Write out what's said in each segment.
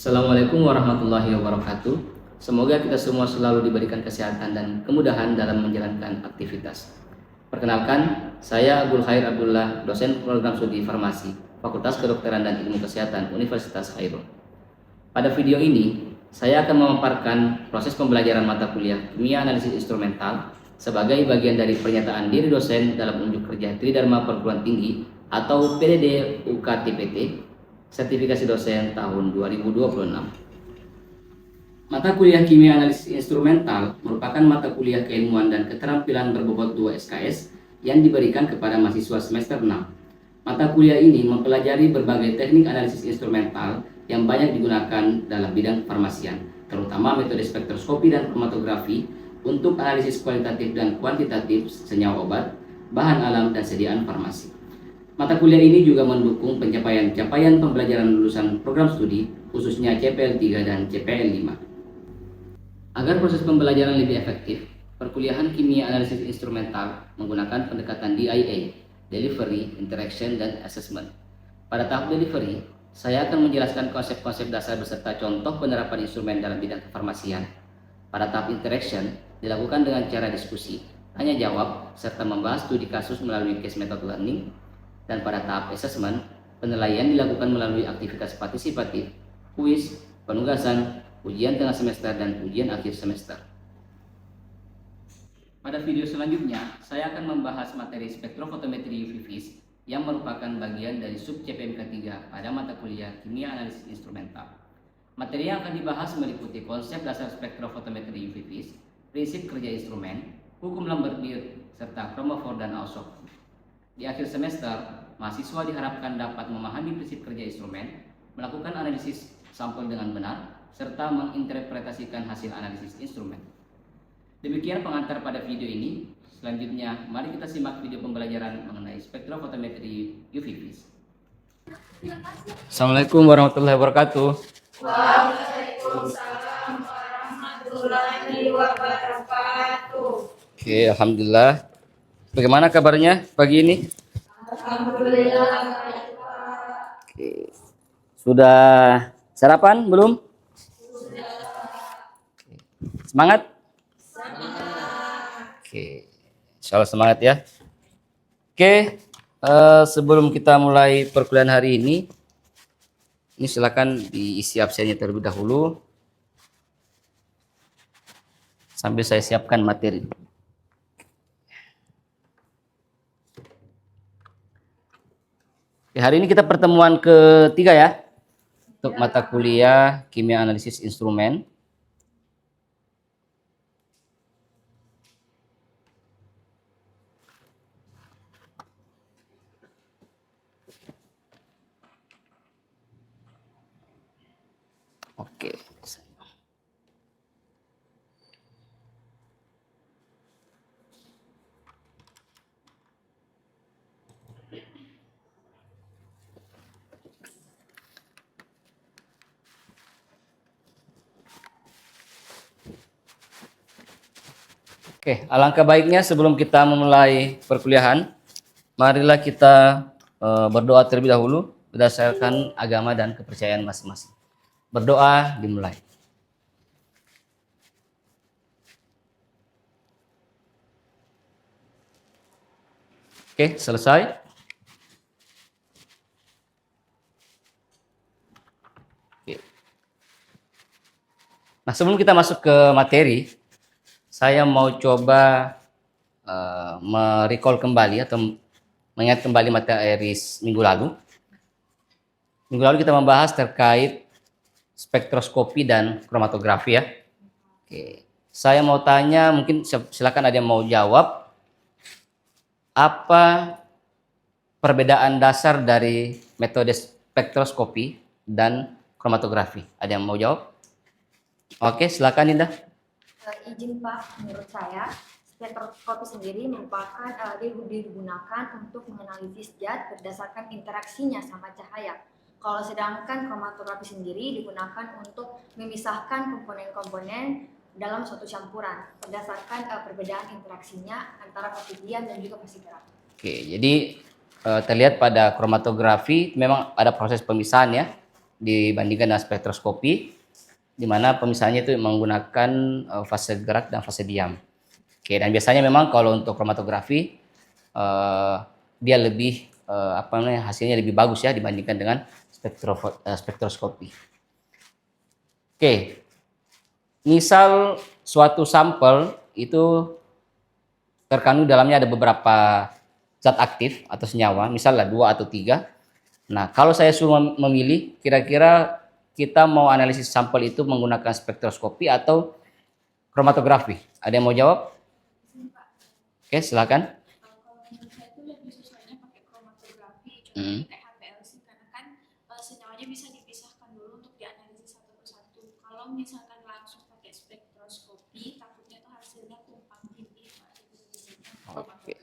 Assalamualaikum warahmatullahi wabarakatuh. Semoga kita semua selalu diberikan kesehatan dan kemudahan dalam menjalankan aktivitas. Perkenalkan, saya Abdul Khair Abdullah, dosen program studi farmasi, Fakultas Kedokteran dan Ilmu Kesehatan Universitas Khairul. Pada video ini, saya akan memaparkan proses pembelajaran mata kuliah Kimia Analisis Instrumental sebagai bagian dari pernyataan diri dosen dalam unjuk kerja Tridharma Perguruan Tinggi atau PDD UKTPT sertifikasi dosen tahun 2026. Mata kuliah Kimia Analisis Instrumental merupakan mata kuliah keilmuan dan keterampilan berbobot 2 SKS yang diberikan kepada mahasiswa semester 6. Mata kuliah ini mempelajari berbagai teknik analisis instrumental yang banyak digunakan dalam bidang farmasian, terutama metode spektroskopi dan kromatografi untuk analisis kualitatif dan kuantitatif senyawa obat, bahan alam, dan sediaan farmasi. Mata kuliah ini juga mendukung pencapaian pembelajaran lulusan program studi, khususnya CPL 3 dan CPL 5. Agar proses pembelajaran lebih efektif, perkuliahan Kimia Analisis Instrumental menggunakan pendekatan DIA, Delivery, Interaction, dan Assessment. Pada tahap delivery, saya akan menjelaskan konsep-konsep dasar beserta contoh penerapan instrumen dalam bidang kefarmasian. Pada tahap interaction, dilakukan dengan cara diskusi, tanya jawab, serta membahas studi kasus melalui case method learning. Dan pada tahap assessment, penilaian dilakukan melalui aktivitas partisipatif, kuis, penugasan, ujian tengah semester, dan ujian akhir semester. Pada video selanjutnya, saya akan membahas materi spektrofotometri UV vis yang merupakan bagian dari sub CPMK 3 pada mata kuliah Kimia Analisis Instrumental. Materi yang akan dibahas meliputi konsep dasar spektrofotometri UV vis, prinsip kerja instrumen, hukum Lambert-Beer, serta chromophore dan Aussoff. Di akhir semester, mahasiswa diharapkan dapat memahami prinsip kerja instrumen, melakukan analisis sampel dengan benar, serta menginterpretasikan hasil analisis instrumen. Demikian pengantar pada video ini. Selanjutnya, mari kita simak video pembelajaran mengenai spektrofotometri UV vis. Assalamualaikum warahmatullahi wabarakatuh. Waalaikumsalam warahmatullahi wabarakatuh. Oke, alhamdulillah. Bagaimana kabarnya pagi ini? Alhamdulillah baik, Pak. Oke. Sudah sarapan belum? Sudah. Semangat? Semangat. Oke. Insyaallah semangat ya. Oke, sebelum kita mulai perkuliahan hari ini silakan diisi absennya terlebih dahulu sambil saya siapkan materi. Oke, hari ini kita pertemuan ketiga ya untuk mata kuliah Kimia Analisis Instrumen. Oke. Oke, alangkah baiknya sebelum kita memulai perkuliahan, marilah kita berdoa terlebih dahulu berdasarkan agama dan kepercayaan masing-masing. Berdoa dimulai. Oke, selesai. Oke. Nah, sebelum kita masuk ke materi, saya mau coba merecall kembali atau mengingat kembali materi minggu lalu. Minggu lalu kita membahas terkait spektroskopi dan kromatografi ya. Oke. Saya mau tanya, mungkin silakan ada yang mau jawab. Apa perbedaan dasar dari metode spektroskopi dan kromatografi? Ada yang mau jawab? Oke, silakan Indah. Izin Pak, menurut saya spektroskopi sendiri merupakan digunakan untuk menganalisis zat berdasarkan interaksinya sama cahaya. Kalau sedangkan kromatografi sendiri digunakan untuk memisahkan komponen-komponen dalam suatu campuran berdasarkan perbedaan interaksinya antara fase diam dan juga fase gerak. Oke, jadi terlihat pada kromatografi memang ada proses pemisahan ya dibandingkan dengan spektroskopi, di mana pemisahannya itu menggunakan fase gerak dan fase diam. Oke, dan biasanya memang kalau untuk kromatografi dia lebih hasilnya lebih bagus ya dibandingkan dengan spektroskopi. Oke, misal suatu sampel itu terkandung dalamnya ada beberapa zat aktif atau senyawa, misalnya 2 atau 3. Nah, kalau saya suruh memilih, kira-kira kita mau analisis sampel itu menggunakan spektroskopi atau kromatografi? Ada yang mau jawab? Oke, silakan. Kalau menurut saya itu lebih sesuainya pakai kromatografi, contohnya kayak HPLC, karena kan senyawanya bisa dipisahkan dulu untuk dianalisis satu persatu. Kalau misalkan langsung pakai spektroskopi, takutnya tuh hasilnya tumpang tindih. Oke,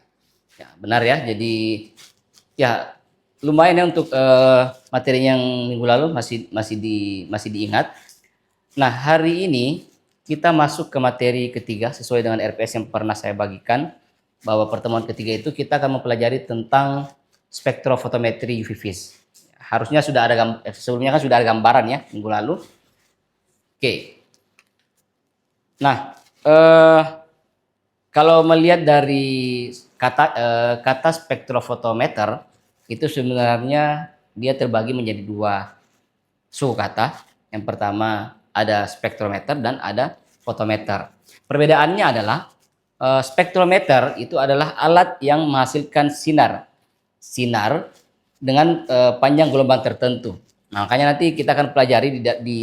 ya benar ya. Jadi ya lumayan ya untuk materi yang minggu lalu masih diingat. Nah, hari ini kita masuk ke materi ketiga sesuai dengan RPS yang pernah saya bagikan, bahwa pertemuan ketiga itu kita akan mempelajari tentang spektrofotometri UV vis. Harusnya sudah ada sebelumnya kan sudah ada gambaran ya minggu lalu. Oke. Nah, kalau melihat dari kata spektrofotometer itu sebenarnya dia terbagi menjadi 2 suku kata. Yang pertama ada spektrometer dan ada fotometer. Perbedaannya adalah spektrometer itu adalah alat yang menghasilkan sinar dengan panjang gelombang tertentu. Nah, makanya nanti kita akan pelajari di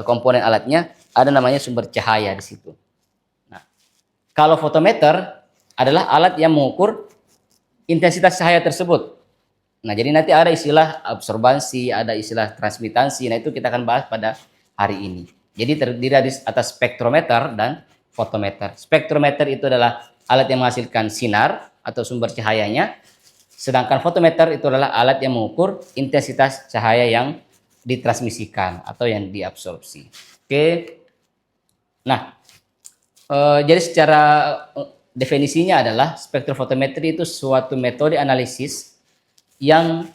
komponen alatnya ada namanya sumber cahaya di situ. Nah, kalau fotometer adalah alat yang mengukur intensitas cahaya tersebut. Nah, jadi nanti ada istilah absorbansi, ada istilah transmitansi. Nah, itu kita akan bahas pada hari ini. Jadi terdiri atas spektrometer dan fotometer. Spektrometer itu adalah alat yang menghasilkan sinar atau sumber cahayanya, sedangkan fotometer itu adalah alat yang mengukur intensitas cahaya yang ditransmisikan atau yang diabsorpsi. Oke. Nah, jadi secara definisinya adalah spektrofotometri itu suatu metode analisis yang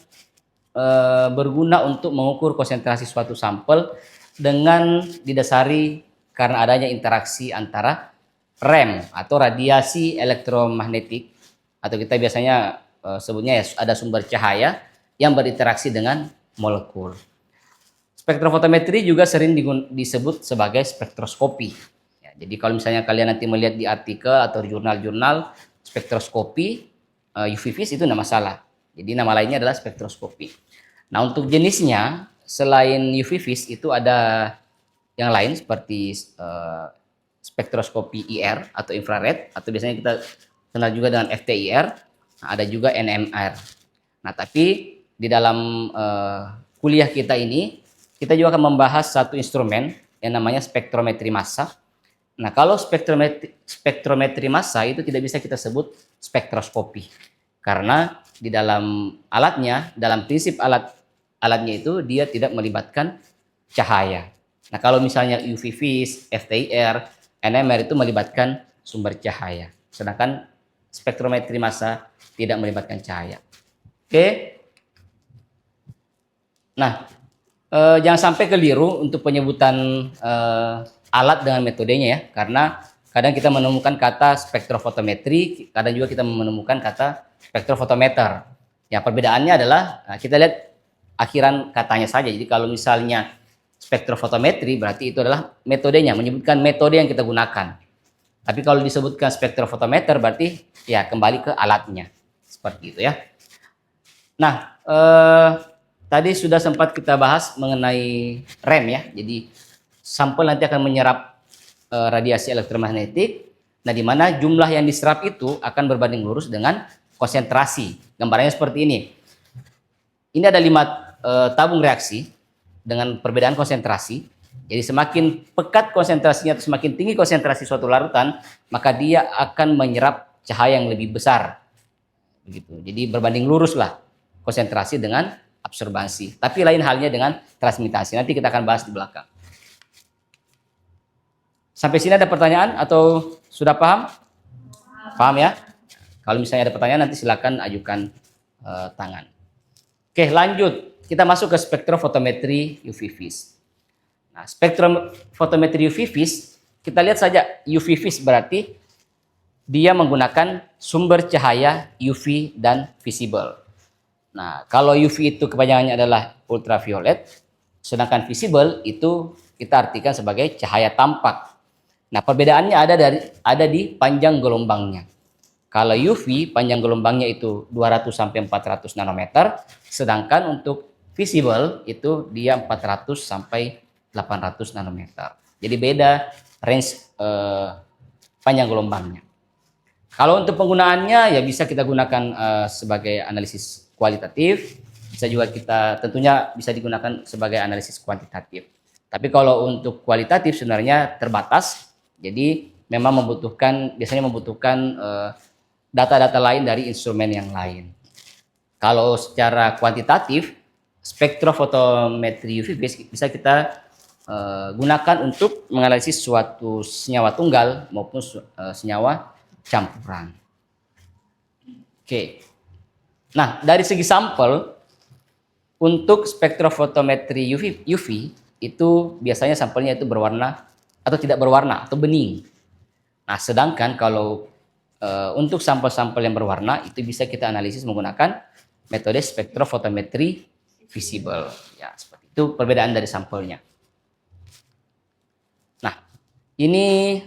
berguna untuk mengukur konsentrasi suatu sampel dengan didasari karena adanya interaksi antara REM atau radiasi elektromagnetik, atau kita biasanya sebutnya ya ada sumber cahaya yang berinteraksi dengan molekul. Spektrofotometri juga sering disebut sebagai spektroskopi. Ya, jadi kalau misalnya kalian nanti melihat di artikel atau jurnal-jurnal spektroskopi UV vis itu tidak masalah. Jadi nama lainnya adalah spektroskopi. Nah, untuk jenisnya selain UV vis itu ada yang lain seperti spektroskopi IR atau infrared, atau biasanya kita kenal juga dengan FTIR. Nah, ada juga NMR. Nah, tapi di dalam kuliah kita ini kita juga akan membahas satu instrumen yang namanya spektrometri massa. Nah, kalau spektrometri massa itu tidak bisa kita sebut spektroskopi karena di dalam alatnya, dalam prinsip alatnya itu dia tidak melibatkan cahaya. Nah, kalau misalnya UV vis, FTIR, NMR itu melibatkan sumber cahaya, sedangkan spektrometri massa tidak melibatkan cahaya. Oke. Nah, jangan sampai keliru untuk penyebutan alat dengan metodenya ya, karena kadang kita menemukan kata spektrofotometri, kadang juga kita menemukan kata spektrofotometer. Ya, perbedaannya adalah kita lihat akhiran katanya saja. Jadi kalau misalnya spektrofotometri berarti itu adalah metodenya, menyebutkan metode yang kita gunakan. Tapi kalau disebutkan spektrofotometer berarti ya kembali ke alatnya. Seperti itu ya. Nah, tadi sudah sempat kita bahas mengenai REM ya. Jadi sampel nanti akan menyerap radiasi elektromagnetik. Nah, di mana jumlah yang diserap itu akan berbanding lurus dengan konsentrasi. Gambarannya seperti ini. Ini ada 5 tabung reaksi dengan perbedaan konsentrasi. Jadi semakin pekat konsentrasinya atau semakin tinggi konsentrasi suatu larutan, maka dia akan menyerap cahaya yang lebih besar. Begitu. Jadi berbanding lurus lah konsentrasi dengan absorbansi. Tapi lain halnya dengan transmitasi. Nanti kita akan bahas di belakang. Sampai sini ada pertanyaan atau sudah paham? Paham ya? Kalau misalnya ada pertanyaan nanti silakan ajukan tangan. Oke, lanjut. kita masuk ke spektrofotometri UV vis. Nah, spektrofotometri UV vis, kita lihat saja UV vis berarti dia menggunakan sumber cahaya UV dan visible. Nah, kalau UV itu kepanjangannya adalah ultraviolet, sedangkan visible itu kita artikan sebagai cahaya tampak. Nah, perbedaannya ada di panjang gelombangnya. Kalau UV panjang gelombangnya itu 200 sampai 400 nanometer, sedangkan untuk visible itu dia 400 sampai 800 nanometer. Jadi beda range panjang gelombangnya. Kalau untuk penggunaannya ya bisa kita gunakan sebagai analisis kualitatif, bisa juga tentunya bisa digunakan sebagai analisis kuantitatif. Tapi kalau untuk kualitatif sebenarnya terbatas, jadi memang biasanya membutuhkan data-data lain dari instrumen yang lain. Kalau secara kuantitatif, spektrofotometri UV bisa kita gunakan untuk menganalisis suatu senyawa tunggal maupun senyawa campuran. Oke. Nah, dari segi sampel, untuk spektrofotometri UV itu biasanya sampelnya itu berwarna atau tidak berwarna atau bening. Nah, sedangkan kalau untuk sampel-sampel yang berwarna itu bisa kita analisis menggunakan metode spektrofotometri visible. Ya, seperti itu perbedaan dari sampelnya. Nah, ini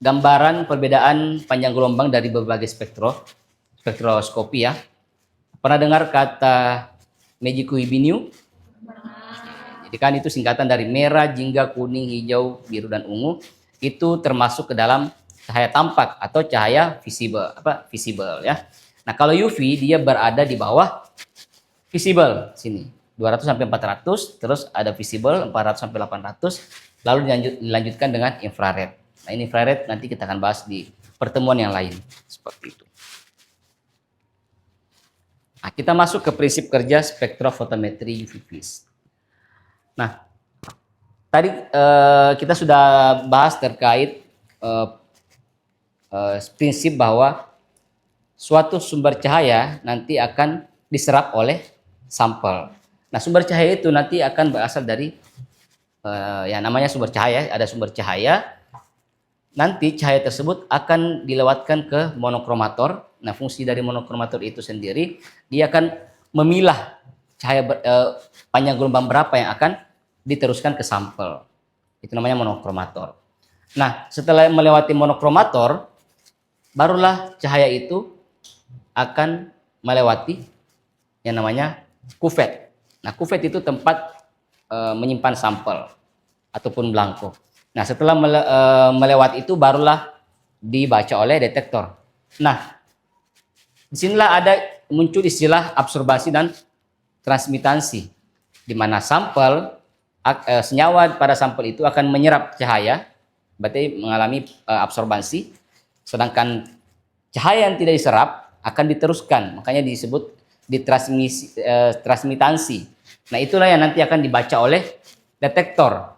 gambaran perbedaan panjang gelombang dari berbagai spektroskopi ya. Pernah dengar kata Mejikuibiniu? Jadi kan itu singkatan dari merah, jingga, kuning, hijau, biru, dan ungu. Itu termasuk ke dalam cahaya tampak atau cahaya visible ya. Nah, kalau UV dia berada di bawah visible sini 200 sampai 400, terus ada visible 400 sampai 800, lalu dilanjutkan dengan infrared. Nah, ini infrared nanti kita akan bahas di pertemuan yang lain seperti itu. Nah, kita masuk ke prinsip kerja spektrofotometri UV vis. Nah, tadi kita sudah bahas terkait prinsip bahwa suatu sumber cahaya nanti akan diserap oleh sampel. Nah, sumber cahaya itu nanti akan berasal dari ya namanya sumber cahaya, ada sumber cahaya. Nanti cahaya tersebut akan dilewatkan ke monokromator. Nah, fungsi dari monokromator itu sendiri dia akan memilah cahaya panjang gelombang berapa yang akan diteruskan ke sampel. Itu namanya monokromator. Nah, setelah melewati monokromator, barulah cahaya itu akan melewati yang namanya kuvet. Nah, kuvet itu tempat menyimpan sampel ataupun belangko. Nah, setelah melewati itu barulah dibaca oleh detektor. Nah, disinilah muncul istilah absorbasi dan transmitansi, di mana senyawa pada sampel itu akan menyerap cahaya, berarti mengalami absorbasi, sedangkan cahaya yang tidak diserap akan diteruskan, makanya disebut transmitansi. Nah, itulah yang nanti akan dibaca oleh detektor.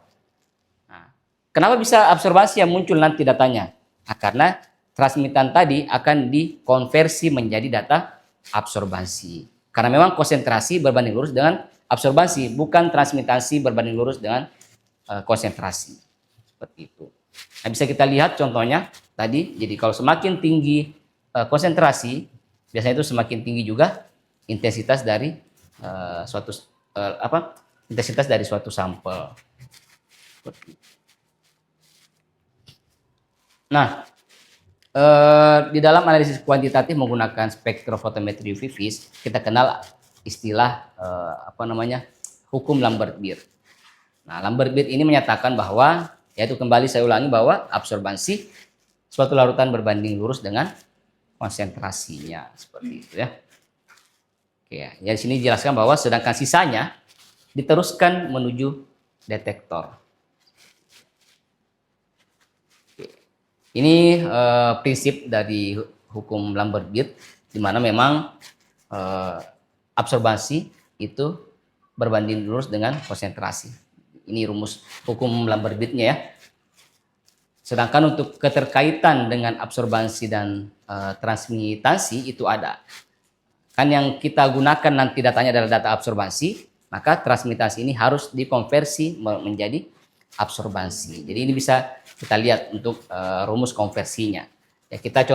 Nah, kenapa bisa absorbasi yang muncul nanti datanya? Nah, karena transmitan tadi akan dikonversi menjadi data absorbasi. Karena memang konsentrasi berbanding lurus dengan absorbasi, bukan transmitasi berbanding lurus dengan konsentrasi. Seperti itu. Nah, bisa kita lihat contohnya tadi. Jadi kalau semakin tinggi konsentrasi, biasanya itu semakin tinggi juga intensitas dari intensitas dari suatu sampel. Nah, di dalam analisis kuantitatif menggunakan spektrofotometri UV vis, kita kenal istilah hukum Lambert-Beer. Nah, Lambert-Beer ini menyatakan bahwa, yaitu kembali saya ulangi bahwa absorbansi suatu larutan berbanding lurus dengan konsentrasinya, seperti itu ya. Oke ya, di sini dijelaskan bahwa sedangkan sisanya diteruskan menuju detektor. Oke. Ini prinsip dari hukum Lambert-Beer, di mana memang absorbansi itu berbanding lurus dengan konsentrasi. Ini rumus hukum Lambert-Beer-nya ya. Sedangkan untuk keterkaitan dengan absorbansi dan transmitasi itu ada. kan yang kita gunakan nanti datanya adalah data absorbansi, maka transmitasi ini harus dikonversi menjadi absorbansi. Jadi ini bisa kita lihat untuk rumus konversinya. Ya, kita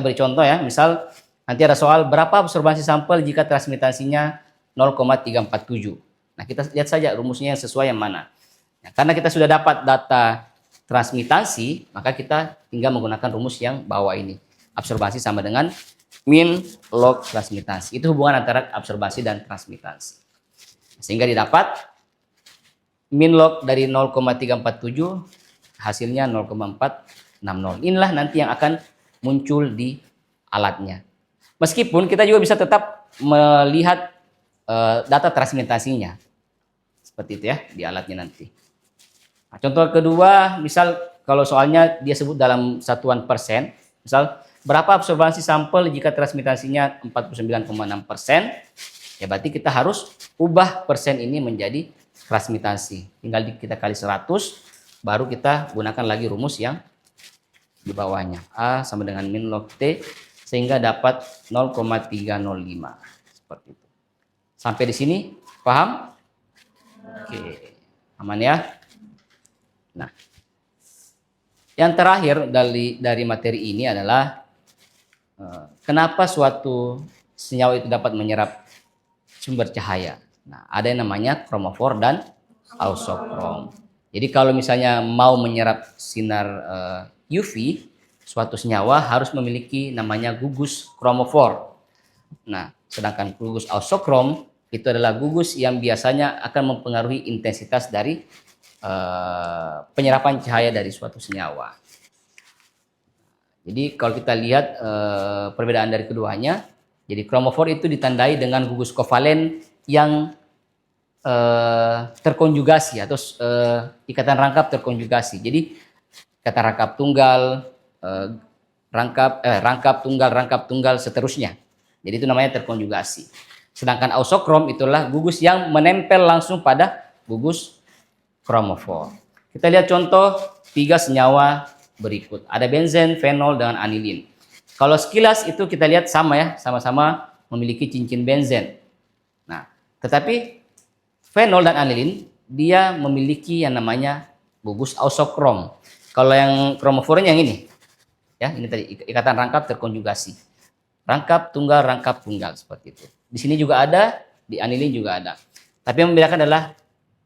beri contoh ya, misal nanti ada soal berapa absorbansi sampel jika transmitasinya 0,347. Nah, kita lihat saja rumusnya yang sesuai yang mana. Ya, karena kita sudah dapat data transmitasi, maka kita tinggal menggunakan rumus yang bawah ini. Absorbansi sama dengan min log transmitasi. Itu hubungan antara absorbansi dan transmitasi. Sehingga didapat min log dari 0,347 hasilnya 0,460. Inilah nanti yang akan muncul di alatnya. Meskipun kita juga bisa tetap melihat data transmitasinya. Seperti itu ya di alatnya nanti. Nah, contoh kedua, misal kalau soalnya dia sebut dalam satuan persen, misal berapa absorbansi sampel jika transmitasinya 49,6%, ya berarti kita harus ubah persen ini menjadi transmitasi. Tinggal kita kali 100, baru kita gunakan lagi rumus yang di bawahnya. A sama dengan min log T, sehingga dapat 0,305. Seperti itu. Sampai di sini, paham? Oke, aman ya? Nah, yang terakhir dari materi ini adalah kenapa suatu senyawa itu dapat menyerap sumber cahaya. Nah, ada yang namanya kromofor dan ausokrom. Jadi kalau misalnya mau menyerap sinar UV, suatu senyawa harus memiliki namanya gugus kromofor. Nah, sedangkan gugus ausokrom itu adalah gugus yang biasanya akan mempengaruhi intensitas dari penyerapan cahaya dari suatu senyawa. Jadi kalau kita lihat perbedaan dari keduanya, jadi kromofor itu ditandai dengan gugus kovalen yang terkonjugasi atau ikatan rangkap terkonjugasi. Jadi ikatan rangkap tunggal, rangkap tunggal seterusnya. Jadi itu namanya terkonjugasi. Sedangkan ausokrom itulah gugus yang menempel langsung pada gugus kromofor. Kita lihat contoh 3 senyawa berikut. Ada benzen, fenol, dengan anilin. Kalau sekilas itu kita lihat sama ya, sama-sama memiliki cincin benzen. Nah, tetapi fenol dan anilin dia memiliki yang namanya gugus ausokrom. Kalau yang kromofornya yang ini, ya ini tadi ikatan rangkap terkonjugasi. Rangkap tunggal seperti itu. Di sini juga ada, di anilin juga ada. Tapi yang membedakan adalah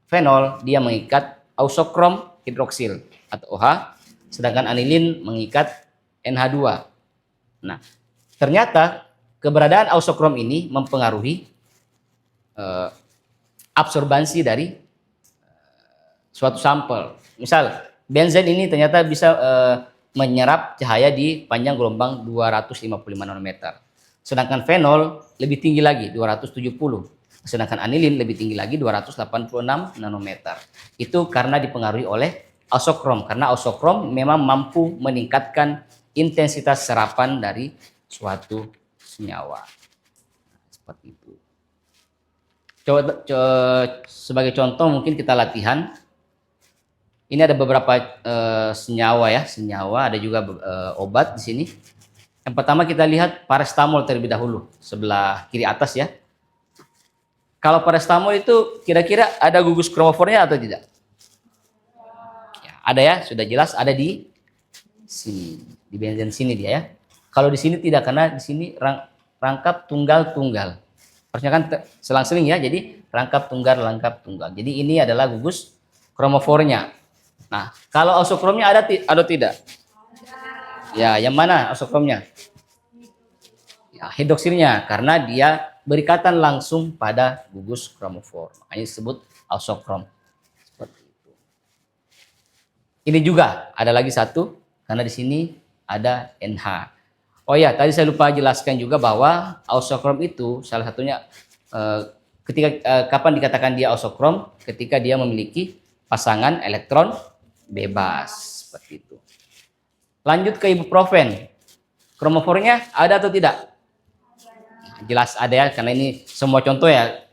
fenol dia mengikat ausokrom hidroksil atau OH. Sedangkan anilin mengikat NH2. Nah, ternyata keberadaan ausokrom ini mempengaruhi absorbansi dari suatu sampel. Misal, benzen ini ternyata bisa menyerap cahaya di panjang gelombang 255 nanometer. Sedangkan fenol lebih tinggi lagi, 270. Sedangkan anilin lebih tinggi lagi, 286 nanometer. Itu karena dipengaruhi oleh ausokrom, karena ausokrom memang mampu meningkatkan intensitas serapan dari suatu senyawa. Seperti itu. Coba sebagai contoh mungkin kita latihan. Ini ada beberapa senyawa ya, ada juga obat di sini. Yang pertama kita lihat paracetamol terlebih dahulu, sebelah kiri atas ya. Kalau paracetamol itu kira-kira ada gugus kromofornya atau tidak? Ada ya, sudah jelas ada di sini, di benzen sini dia ya. Kalau di sini tidak, karena di sini rangkap tunggal. Harusnya kan selang-seling ya, jadi rangkap tunggal. Jadi ini adalah gugus kromofornya. Nah, kalau ausokromnya ada tidak? Ya, yang mana ausokromnya? Ya, hidroksilnya, karena dia berikatan langsung pada gugus kromofor. Makanya disebut ausokrom. Ini juga ada lagi satu, karena di sini ada NH. Oh ya, tadi saya lupa jelaskan juga bahwa ausokrom itu salah satunya kapan dikatakan dia ausokrom? Ketika dia memiliki pasangan elektron bebas, seperti itu. Lanjut ke ibuprofen. Kromofornya ada atau tidak? Jelas ada ya, karena ini semua contoh ya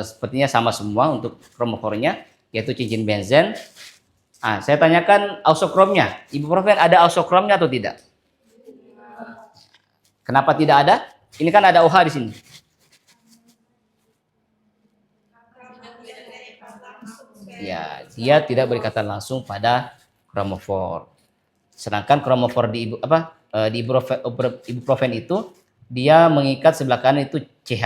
sepertinya sama semua untuk kromofornya, yaitu cincin benzen. Nah, saya tanyakan ausokromnya. Ibuprofen ada ausokromnya atau tidak? Kenapa tidak ada? Ini kan ada OH di sini. Ya, dia tidak berikatan langsung pada kromofor. Sedangkan kromofor di ibuprofen itu dia mengikat sebelah kanan itu CH,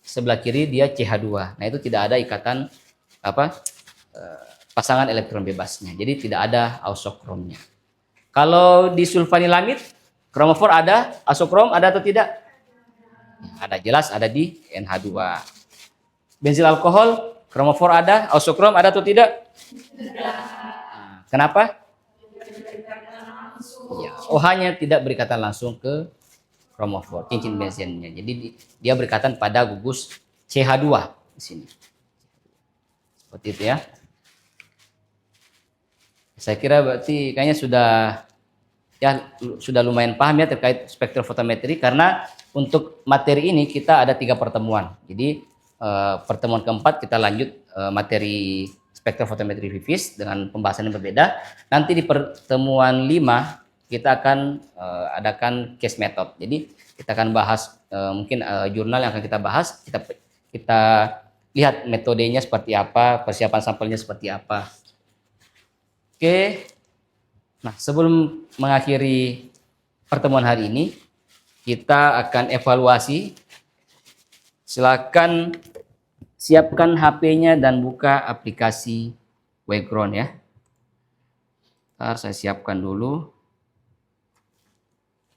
sebelah kiri dia CH2. Nah, itu tidak ada ikatan pasangan elektron bebasnya. Jadi tidak ada ausokromnya. Kalau di sulfanilamid, kromofor ada, ausokrom ada atau tidak? Ada, jelas ada di NH2. Bensil alkohol, kromofor ada, ausokrom ada atau tidak? Nah, kenapa? Ya, OH-nya tidak berikatan langsung ke kromofor, cincin benzennya. Jadi dia berikatan pada gugus CH2 di sini. Seperti itu ya. Saya kira berarti kayaknya sudah lumayan paham ya terkait spektrofotometri, karena untuk materi ini kita ada 3 pertemuan. Jadi pertemuan keempat kita lanjut materi spektrofotometri VIVIS dengan pembahasan yang berbeda. Nanti di pertemuan 5 kita akan adakan case method. Jadi kita akan bahas mungkin jurnal yang akan kita bahas, kita lihat metodenya seperti apa, persiapan sampelnya seperti apa. Oke. Nah, sebelum mengakhiri pertemuan hari ini, kita akan evaluasi. Silakan siapkan HP-nya dan buka aplikasi Wayground ya. Ntar saya siapkan dulu.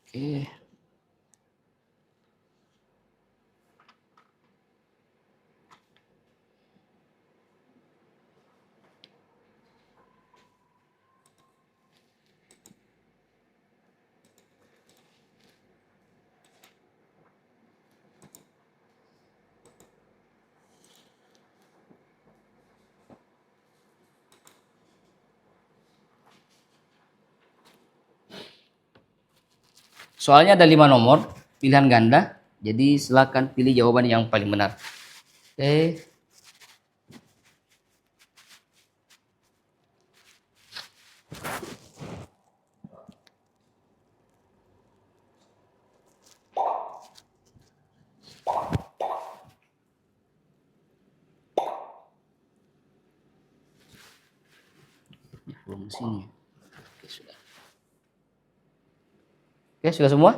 Oke. Soalnya ada 5 nomor pilihan ganda, jadi silakan pilih jawaban yang paling benar. Oke. Belum sini. Oke, sudah. Oke, sudah semua?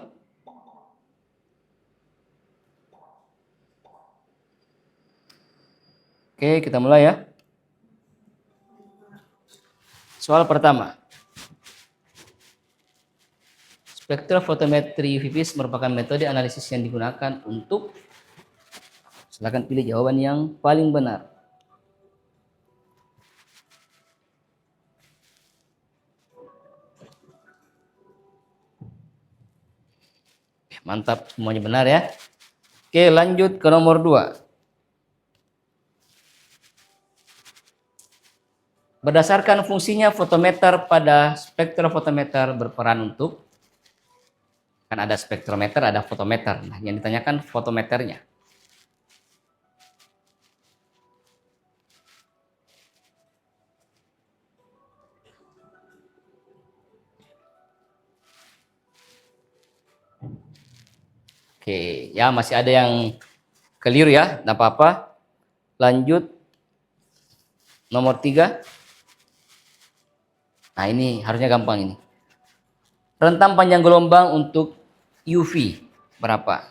Oke, kita mulai ya. Soal pertama. Spektrofotometri VIVIS merupakan metode analisis yang digunakan untuk, silakan pilih jawaban yang paling benar. Mantap, semuanya benar ya. Oke, lanjut ke nomor 2. Berdasarkan fungsinya fotometer pada spektrofotometer berperan untuk, kan ada spektrometer, ada fotometer. Nah, yang ditanyakan fotometernya. Oke, ya masih ada yang keliru ya, tidak apa-apa. Lanjut nomor 3. Nah, ini harusnya gampang ini. Rentang panjang gelombang untuk UV berapa?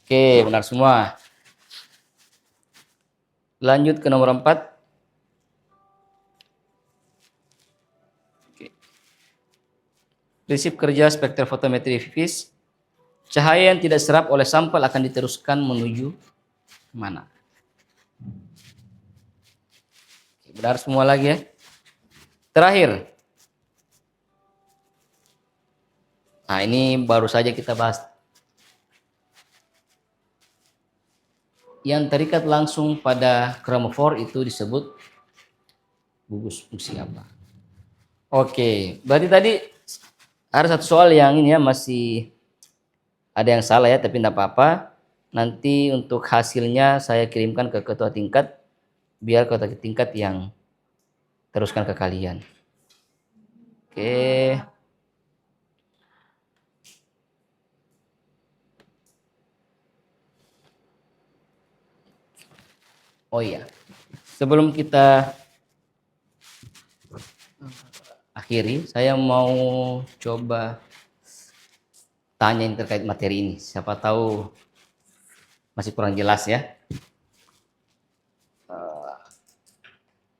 Oke, benar semua. Lanjut ke nomor 4. Prinsip kerja spektrofotometri VIVIS, cahaya yang tidak serap oleh sampel akan diteruskan menuju kemana? Benar semua lagi ya. Terakhir. Nah, ini baru saja kita bahas. Yang terikat langsung pada kromofor itu disebut gugus fungsi apa? Oke, berarti tadi ada satu soal yang ini ya masih ada yang salah ya, tapi tidak apa-apa. Nanti untuk hasilnya saya kirimkan ke ketua tingkat, biar ketua tingkat yang teruskan ke kalian. Oke. Oh iya, sebelum kita akhiri, saya mau coba tanya yang terkait materi ini. Siapa tahu masih kurang jelas ya.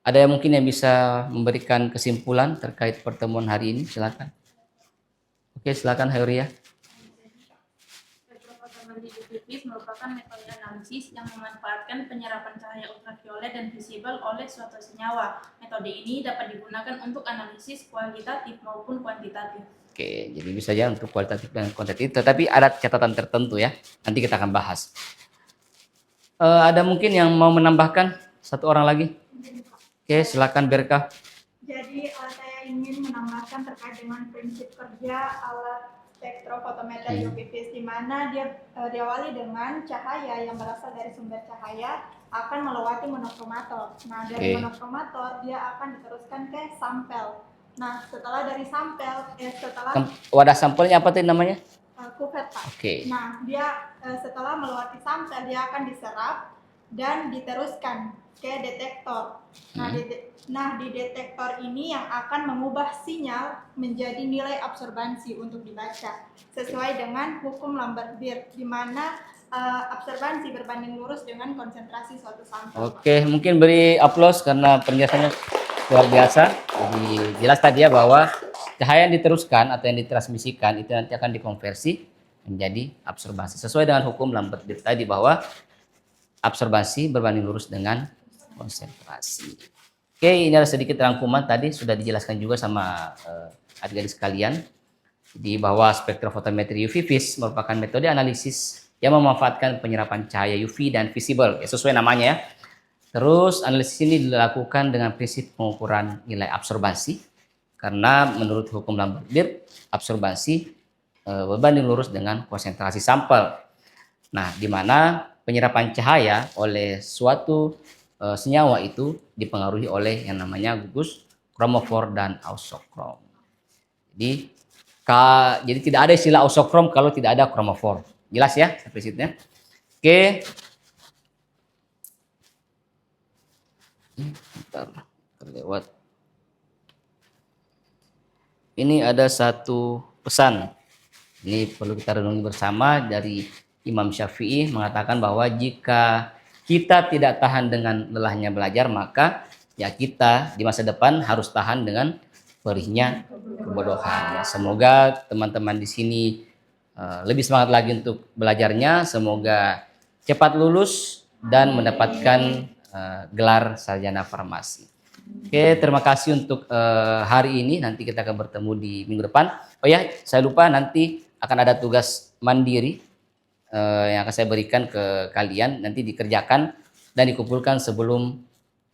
Ada yang mungkin yang bisa memberikan kesimpulan terkait pertemuan hari ini? Silakan. Oke, silakan Heuria. Spektrofotometri UV merupakan metode analisis yang memanfaatkan penyerapan cahaya ultraviolet dan visible oleh suatu senyawa. Metode ini dapat digunakan untuk analisis kualitatif maupun kuantitatif. Oke, jadi bisa ya untuk kualitatif dan kuantitatif, tetapi ada catatan tertentu ya. Nanti kita akan bahas. Ada mungkin yang mau menambahkan satu orang lagi? Oke, silakan Berkah. Jadi saya ingin menambahkan terkait dengan prinsip kerja alat spektrofotometer UV-Vis, di mana dia diawali dengan cahaya yang berasal dari sumber cahaya akan melewati monokromator. Nah, dari monokromator dia akan diteruskan ke sampel. Nah, setelah dari sampel, wadah sampelnya apa tadi namanya? Kupet, Pak. Oke. Nah, dia setelah melewati sampel dia akan diserap dan diteruskan ke detektor. Nah, di detektor ini yang akan mengubah sinyal menjadi nilai absorbansi untuk dibaca sesuai dengan hukum Lambert-Beer, di mana absorbansi berbanding lurus dengan konsentrasi suatu sampel. Oke, mungkin beri aplaus karena penjelasannya luar biasa. Jadi jelas tadi ya bahwa cahaya yang diteruskan atau yang ditransmisikan itu nanti akan dikonversi menjadi absorbansi sesuai dengan hukum Lambert-Beer tadi bahwa absorbansi berbanding lurus dengan konsentrasi. Oke, ini ada sedikit rangkuman tadi sudah dijelaskan juga sama adik-adik sekalian. Jadi bahwa spektrofotometri UV-Vis merupakan metode analisis yang memanfaatkan penyerapan cahaya UV dan visible, ya, sesuai namanya ya. Terus analisis ini dilakukan dengan prinsip pengukuran nilai absorbansi karena menurut hukum Lambert-Beer absorbansi berbanding lurus dengan konsentrasi sampel. Nah, di mana penyerapan cahaya oleh suatu senyawa itu dipengaruhi oleh yang namanya gugus kromofor dan ausokrom. Jadi tidak ada istilah ausokrom kalau tidak ada kromofor. Jelas ya sampai situ ya. Oke. Bentar, terlewat. Ini ada satu pesan. Ini perlu kita renungi bersama dari Imam Syafi'i mengatakan bahwa jika kita tidak tahan dengan lelahnya belajar, maka ya kita di masa depan harus tahan dengan perihnya kebodohan. Ya, semoga teman-teman di sini lebih semangat lagi untuk belajarnya. Semoga cepat lulus dan mendapatkan gelar sarjana farmasi. Oke, terima kasih untuk hari ini. Nanti kita akan bertemu di minggu depan. Oh ya, saya lupa nanti akan ada tugas mandiri yang akan saya berikan ke kalian, nanti dikerjakan dan dikumpulkan sebelum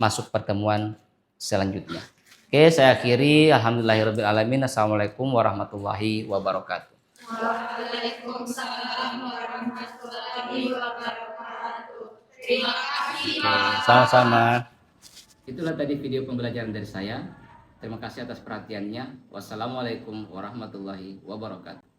masuk pertemuan selanjutnya. Oke, saya akhiri. Alhamdulillahirrahmanirrahim. Assalamualaikum warahmatullahi wabarakatuh. Waalaikumsalam warahmatullahi wabarakatuh. Terima kasih, Pak. Sama-sama. Itulah tadi video pembelajaran dari saya. Terima kasih atas perhatiannya. Wassalamualaikum warahmatullahi wabarakatuh.